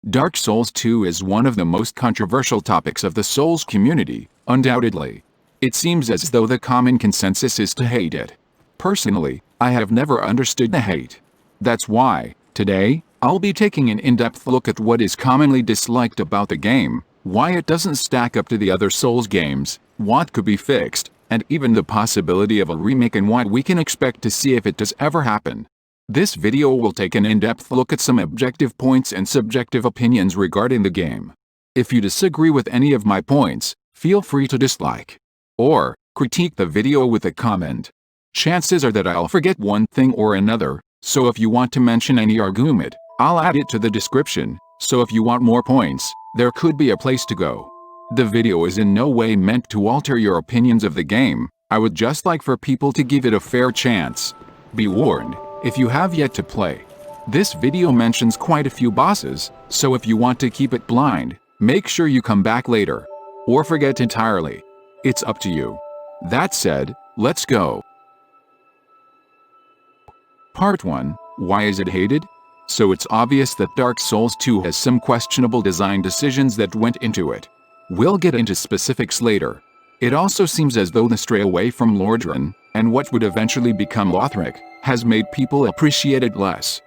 Dark Souls 2 is one of the most controversial topics of the Souls community, undoubtedly. It seems as though the common consensus is to hate it. Personally, I have never understood the hate. That's why, today, I'll be taking an in-depth look at what is commonly disliked about the game, why it doesn't stack up to the other Souls games, what could be fixed, and even the possibility of a remake and what we can expect to see if it does ever happen. This video will take an in-depth look at some objective points and subjective opinions regarding the game. If you disagree with any of my points, feel free to dislike or critique the video with a comment. Chances are that I'll forget one thing or another, so if you want to mention any argument, I'll add it to the description, so if you want more points, there could be a place to go. The video is in no way meant to alter your opinions of the game. I would just like for people to give it a fair chance. Be warned, if you have yet to play, this video mentions quite a few bosses, so if you want to keep it blind, make sure you come back later. Or forget entirely. It's up to you. That said, let's go. Part 1. Why is it hated? So it's obvious that Dark Souls 2 has some questionable design decisions that went into it. We'll get into specifics later. It also seems as though the stray away from Lordran, and what would eventually become Lothric, has made people appreciate it less.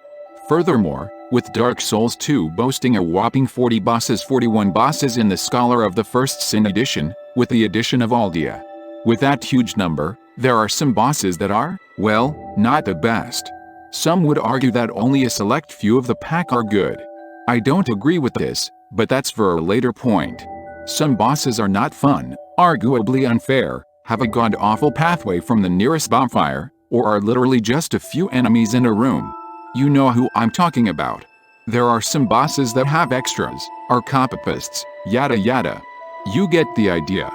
Furthermore, with Dark Souls 2 boasting a whopping 41 bosses in the Scholar of the First Sin edition, with the addition of Aldia. With that huge number, there are some bosses that are, well, not the best. Some would argue that only a select few of the pack are good. I don't agree with this, but that's for a later point. Some bosses are not fun, arguably unfair, have a god-awful pathway from the nearest bonfire, or are literally just a few enemies in a room. You know who I'm talking about. There are some bosses that have extras, are copipists, yada yada. You get the idea.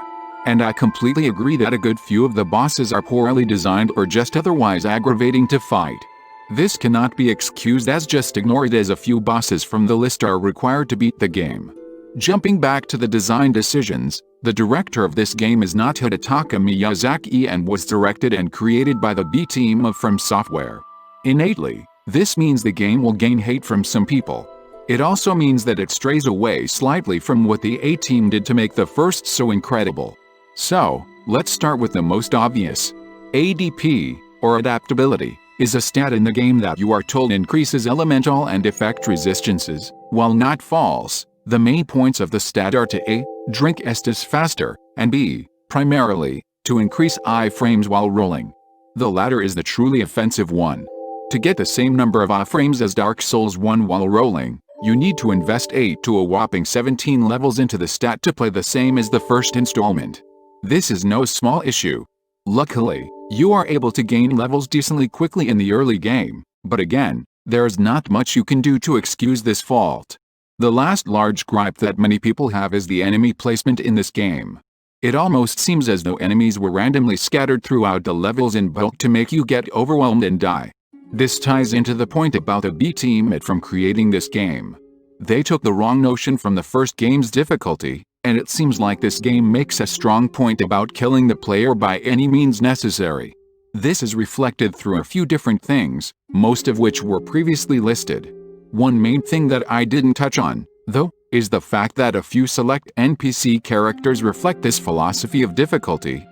And I completely agree that a good few of the bosses are poorly designed or just otherwise aggravating to fight. This cannot be excused as just ignore it as a few bosses from the list are required to beat the game. Jumping back to the design decisions, the director of this game is not Hidetaka Miyazaki and was directed and created by the B team of From Software. Innately, this means the game will gain hate from some people. It also means that it strays away slightly from what the A team did to make the first so incredible. So, let's start with the most obvious. ADP, or adaptability, is a stat in the game that you are told increases elemental and effect resistances, while not false. The main points of the stat are to A. Drink Estus faster, and B. Primarily, to increase iframes while rolling. The latter is the truly offensive one. To get the same number of iframes as Dark Souls 1 while rolling, you need to invest 8 to a whopping 17 levels into the stat to play the same as the first installment. This is no small issue. Luckily, you are able to gain levels decently quickly in the early game, but again, there's not much you can do to excuse this fault. The last large gripe that many people have is the enemy placement in this game. It almost seems as though enemies were randomly scattered throughout the levels in bulk to make you get overwhelmed and die. This ties into the point about the B team from creating this game. They took the wrong notion from the first game's difficulty, and it seems like this game makes a strong point about killing the player by any means necessary. This is reflected through a few different things, most of which were previously listed. One main thing that I didn't touch on, though, is the fact that a few select NPC characters reflect this philosophy of difficulty.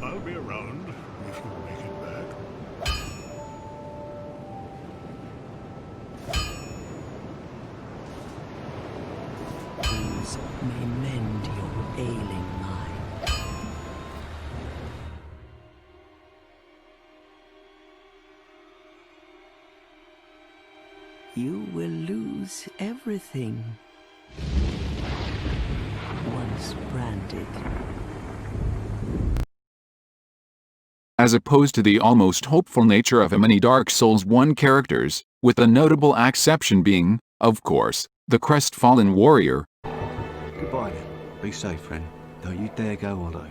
I'll be around if you make it back. These may mend your ailing mind. You will lose everything once branded. As opposed to the almost hopeful nature of many Dark Souls 1 characters, with the notable exception being, of course, the crestfallen warrior. Goodbye then. Be safe, friend. Don't you dare go alone.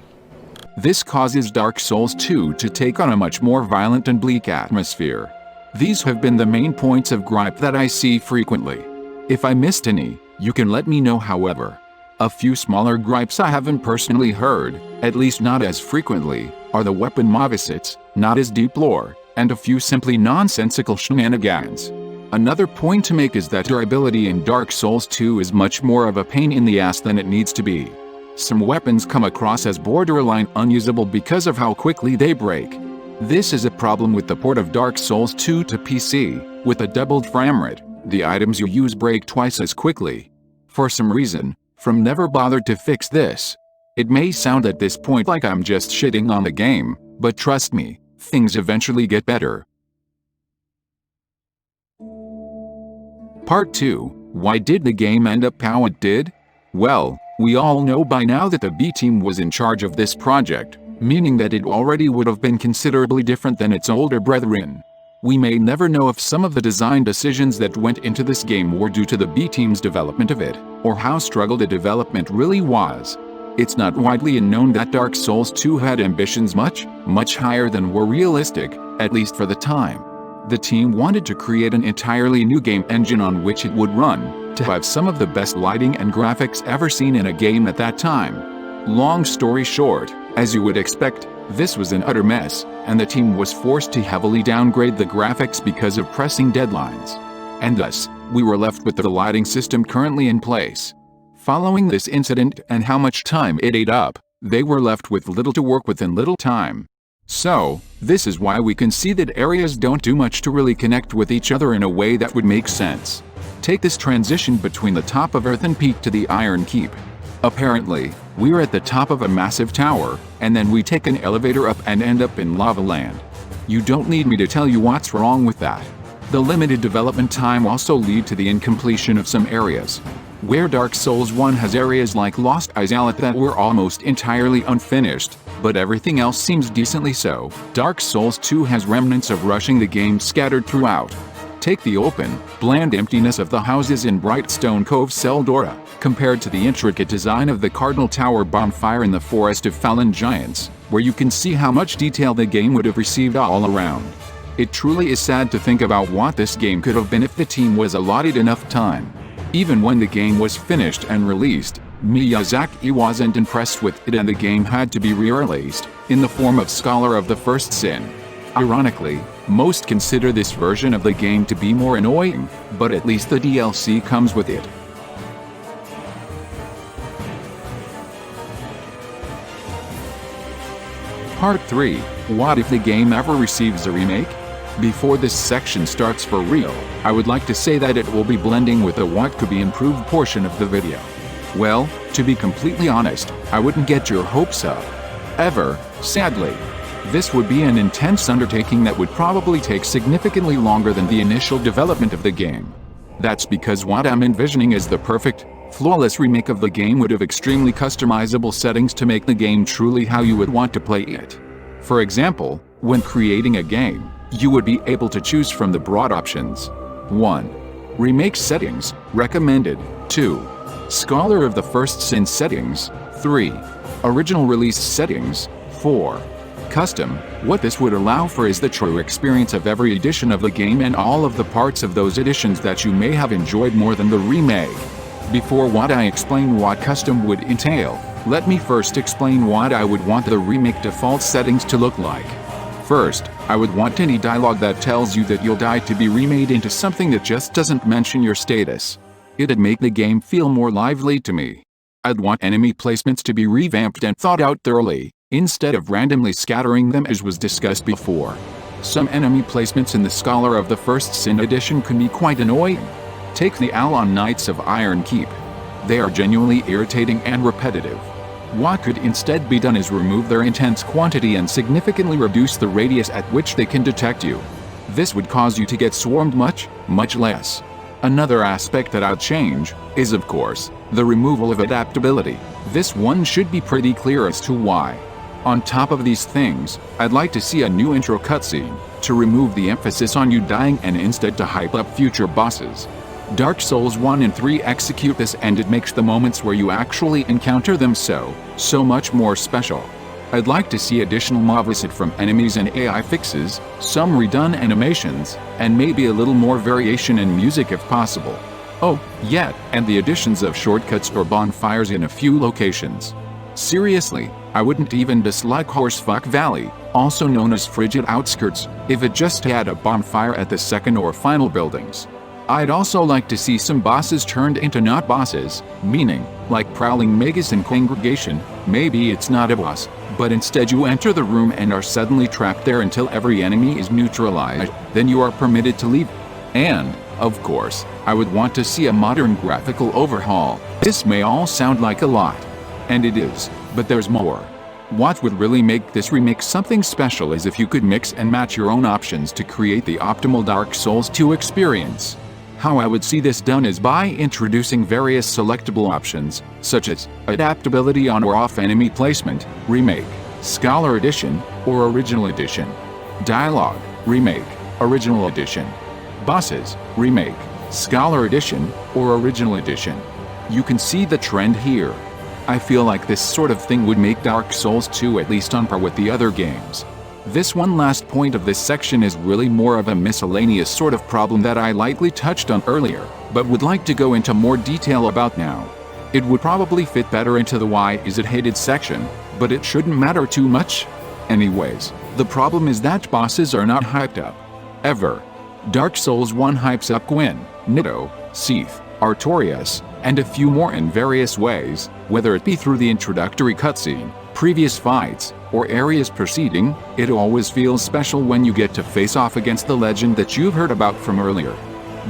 This causes Dark Souls 2 to take on a much more violent and bleak atmosphere. These have been the main points of gripe that I see frequently. If I missed any, you can let me know however. A few smaller gripes I haven't personally heard, at least not as frequently, are the weapon movesets, not as deep lore, and a few simply nonsensical shenanigans. Another point to make is that durability in Dark Souls 2 is much more of a pain in the ass than it needs to be. Some weapons come across as borderline unusable because of how quickly they break. This is a problem with the port of Dark Souls 2 to PC. With a doubled frame rate, the items you use break twice as quickly. For some reason, From never bothered to fix this. It may sound at this point like I'm just shitting on the game, but trust me, things eventually get better. Part 2. Why did the game end up how it did? Well, we all know by now that the B team was in charge of this project, meaning that it already would have been considerably different than its older brethren. We may never know if some of the design decisions that went into this game were due to the B team's development of it, or how struggled the development really was. It's not widely known that Dark Souls 2 had ambitions much higher than were realistic, at least for the time. The team wanted to create an entirely new game engine on which it would run, to have some of the best lighting and graphics ever seen in a game at that time. Long story short, as you would expect, this was an utter mess, and the team was forced to heavily downgrade the graphics because of pressing deadlines. And thus, we were left with the lighting system currently in place. Following this incident and how much time it ate up, they were left with little to work with in little time. So, this is why we can see that areas don't do much to really connect with each other in a way that would make sense. Take this transition between the top of Earthen Peak to the Iron Keep. Apparently, we're at the top of a massive tower, and then we take an elevator up and end up in Lava Land. You don't need me to tell you what's wrong with that. The limited development time also lead to the incompletion of some areas. Where Dark Souls 1 has areas like Lost Izalith that were almost entirely unfinished, but everything else seems decently so, Dark Souls 2 has remnants of rushing the game scattered throughout. Take the open, bland emptiness of the houses in Brightstone Cove Seldora, compared to the intricate design of the Cardinal Tower bonfire in the Forest of Fallen Giants, where you can see how much detail the game would have received all around. It truly is sad to think about what this game could have been if the team was allotted enough time. Even when the game was finished and released, Miyazaki wasn't impressed with it and the game had to be re-released, in the form of Scholar of the First Sin. Ironically, most consider this version of the game to be more annoying, but at least the DLC comes with it. Part 3. What if the game ever receives a remake? Before this section starts for real, I would like to say that it will be blending with a what could be improved portion of the video. Well, to be completely honest, I wouldn't get your hopes up. Ever, sadly. This would be an intense undertaking that would probably take significantly longer than the initial development of the game. That's because what I'm envisioning is the perfect, flawless remake of the game would have extremely customizable settings to make the game truly how you would want to play it. For example, when creating a game, you would be able to choose from the broad options. 1. Remake settings, recommended. 2. Scholar of the First Sin settings. 3. Original release settings. 4. Custom. What this would allow for is the true experience of every edition of the game and all of the parts of those editions that you may have enjoyed more than the remake. Before I explain what custom would entail, let me first explain what I would want the remake default settings to look like. First, I would want any dialogue that tells you that you'll die to be remade into something that just doesn't mention your status. It'd make the game feel more lively to me. I'd want enemy placements to be revamped and thought out thoroughly, instead of randomly scattering them as was discussed before. Some enemy placements in the Scholar of the First Sin edition can be quite annoying. Take the Alon Knights of Iron Keep. They are genuinely irritating and repetitive. What could instead be done is remove their intense quantity and significantly reduce the radius at which they can detect you. This would cause you to get swarmed much less. Another aspect that I'd change is, of course, the removal of adaptability. This one should be pretty clear as to why. On top of these things, I'd like to see a new intro cutscene, to remove the emphasis on you dying and instead to hype up future bosses. Dark Souls 1 and 3 execute this and it makes the moments where you actually encounter them so much more special. I'd like to see additional moveset from enemies and AI fixes, some redone animations, and maybe a little more variation in music if possible. Oh, yeah, and the additions of shortcuts or bonfires in a few locations. Seriously, I wouldn't even dislike Horsefuck Valley, also known as Frigid Outskirts, if it just had a bonfire at the second or final buildings. I'd also like to see some bosses turned into not bosses, meaning, like Prowling Magus in Congregation, maybe it's not a boss, but instead you enter the room and are suddenly trapped there until every enemy is neutralized, then you are permitted to leave. And, of course, I would want to see a modern graphical overhaul. This may all sound like a lot. And it is, but there's more. What would really make this remake something special is if you could mix and match your own options to create the optimal Dark Souls 2 experience. How I would see this done is by introducing various selectable options, such as adaptability on or off enemy placement, remake, Scholar Edition, or Original Edition. Dialogue, remake, Original Edition. Bosses, remake, Scholar Edition, or Original Edition. You can see the trend here. I feel like this sort of thing would make Dark Souls 2 at least on par with the other games. This one last point of this section is really more of a miscellaneous sort of problem that I lightly touched on earlier, but would like to go into more detail about now. It would probably fit better into the why is it hated section, but it shouldn't matter too much. Anyways, the problem is that bosses are not hyped up. Ever. Dark Souls 1 hypes up Gwyn, Nito, Seath, Artorias, and a few more in various ways, whether it be through the introductory cutscene, previous fights, or areas preceding. It always feels special when you get to face off against the legend that you've heard about from earlier.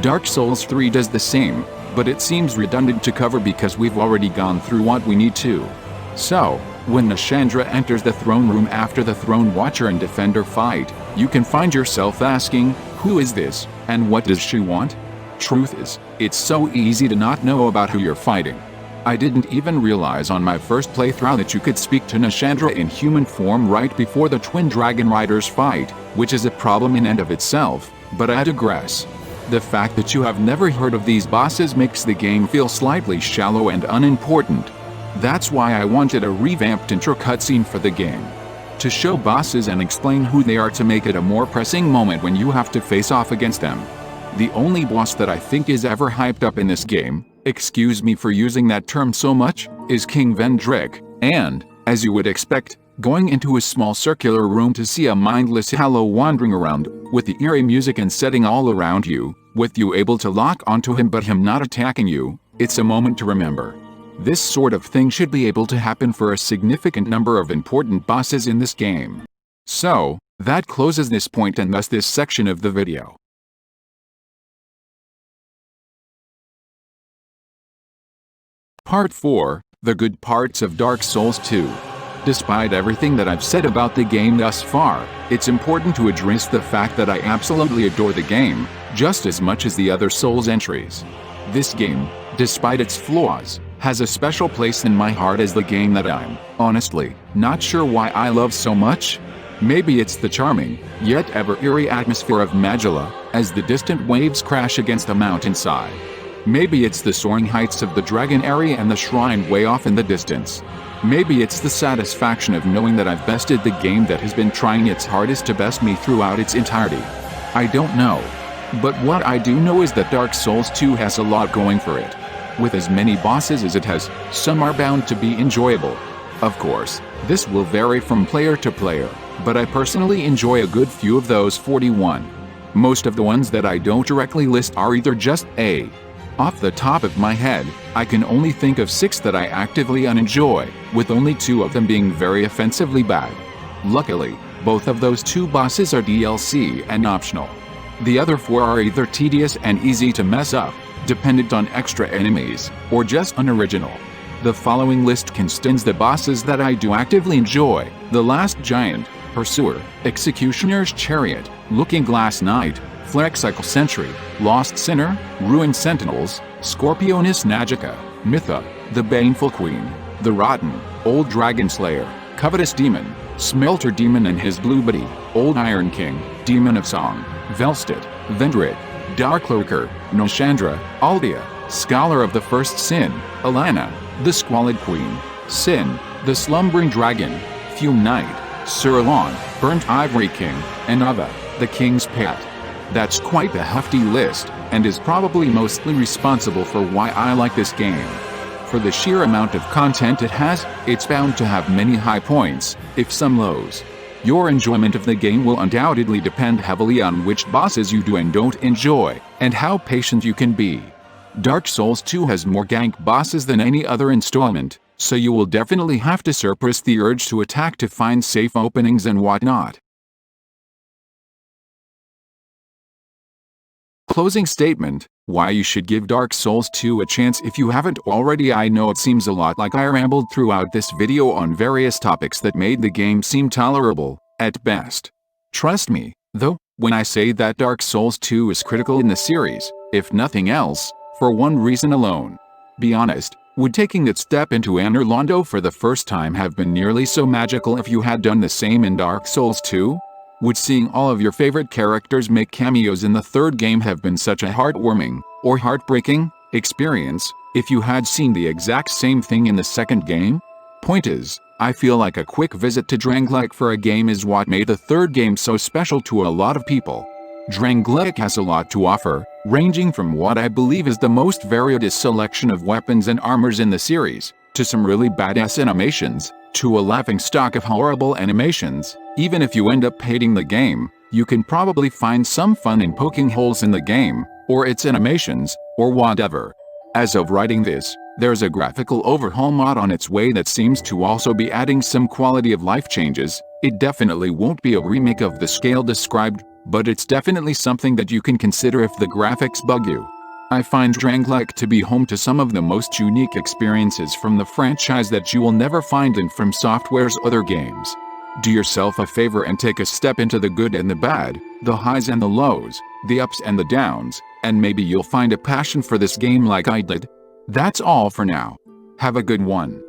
Dark Souls 3 does the same, but it seems redundant to cover because we've already gone through what we need to. So, when Nashandra enters the throne room after the Throne Watcher and Defender fight, you can find yourself asking, who is this, and what does she want? Truth is, it's so easy to not know about who you're fighting. I didn't even realize on my first playthrough that you could speak to Nashandra in human form right before the Twin Dragon Riders fight, which is a problem in and of itself, but I digress. The fact that you have never heard of these bosses makes the game feel slightly shallow and unimportant. That's why I wanted a revamped intro cutscene for the game. To show bosses and explain who they are to make it a more pressing moment when you have to face off against them. The only boss that I think is ever hyped up in this game, excuse me for using that term so much, is King Vendrick, and, as you would expect, going into a small circular room to see a mindless Hallow wandering around, with the eerie music and setting all around you, with you able to lock onto him but him not attacking you, it's a moment to remember. This sort of thing should be able to happen for a significant number of important bosses in this game. So, that closes this point and thus this section of the video. Part 4, The Good Parts of Dark Souls 2. Despite everything that I've said about the game thus far, it's important to address the fact that I absolutely adore the game, just as much as the other Souls entries. This game, despite its flaws, has a special place in my heart as the game that I'm, honestly, not sure why I love so much. Maybe it's the charming, yet ever eerie atmosphere of Magilla, as the distant waves crash against the mountainside. Maybe it's the soaring heights of the Dragon area and the shrine way off in the distance. Maybe it's the satisfaction of knowing that I've bested the game that has been trying its hardest to best me throughout its entirety. I don't know. But what I do know is that Dark Souls 2 has a lot going for it. With as many bosses as it has, some are bound to be enjoyable. Of course, this will vary from player to player, but I personally enjoy a good few of those 41. Most of the ones that I don't directly list are either just A. Off the top of my head, I can only think of 6 that I actively unenjoy, with only 2 of them being very offensively bad. Luckily, both of those 2 bosses are DLC and optional. The other 4 are either tedious and easy to mess up, dependent on extra enemies, or just unoriginal. The following list contains the bosses that I do actively enjoy: The Last Giant, Pursuer, Executioner's Chariot, Looking Glass Knight, Flexicle Sentry, Lost Sinner, Ruined Sentinels, Scorpionus Nagica, Mytha, The Baneful Queen, The Rotten, Old Dragon Slayer, Covetous Demon, Smelter Demon and his Blue Buddy, Old Iron King, Demon of Song, Velstead, Vendrick, Dark Lurker, Nashandra, Aldea, Scholar of the First Sin, Alana, The Squalid Queen, Sin, The Slumbering Dragon, Fume Knight, Sir Lon, Burnt Ivory King, and Ava, the King's Pet. That's quite a hefty list, and is probably mostly responsible for why I like this game. For the sheer amount of content it has, it's bound to have many high points, if some lows. Your enjoyment of the game will undoubtedly depend heavily on which bosses you do and don't enjoy, and how patient you can be. Dark Souls 2 has more gank bosses than any other installment, so you will definitely have to suppress the urge to attack to find safe openings and whatnot. Closing statement: why you should give Dark Souls 2 a chance if you haven't already. I know it seems a lot like I rambled throughout this video on various topics that made the game seem tolerable, at best. Trust me, though, when I say that Dark Souls 2 is critical in the series, if nothing else, for one reason alone. Be honest, would taking that step into Anor Londo for the first time have been nearly so magical if you had done the same in Dark Souls 2? Would seeing all of your favorite characters make cameos in the third game have been such a heartwarming, or heartbreaking, experience, if you had seen the exact same thing in the second game? Point is, I feel like a quick visit to Drangleic for a game is what made the third game so special to a lot of people. Drangleic has a lot to offer, ranging from what I believe is the most varied selection of weapons and armors in the series, to some really badass animations, to a laughingstock of horrible animations. Even if you end up hating the game, you can probably find some fun in poking holes in the game, or its animations, or whatever. As of writing this, there's a graphical overhaul mod on its way that seems to also be adding some quality of life changes. It definitely won't be a remake of the scale described, but it's definitely something that you can consider if the graphics bug you. I find Drangleic to be home to some of the most unique experiences from the franchise that you will never find in From Software's other games. Do yourself a favor and take a step into the good and the bad, the highs and the lows, the ups and the downs, and maybe you'll find a passion for this game like I did. That's all for now. Have a good one.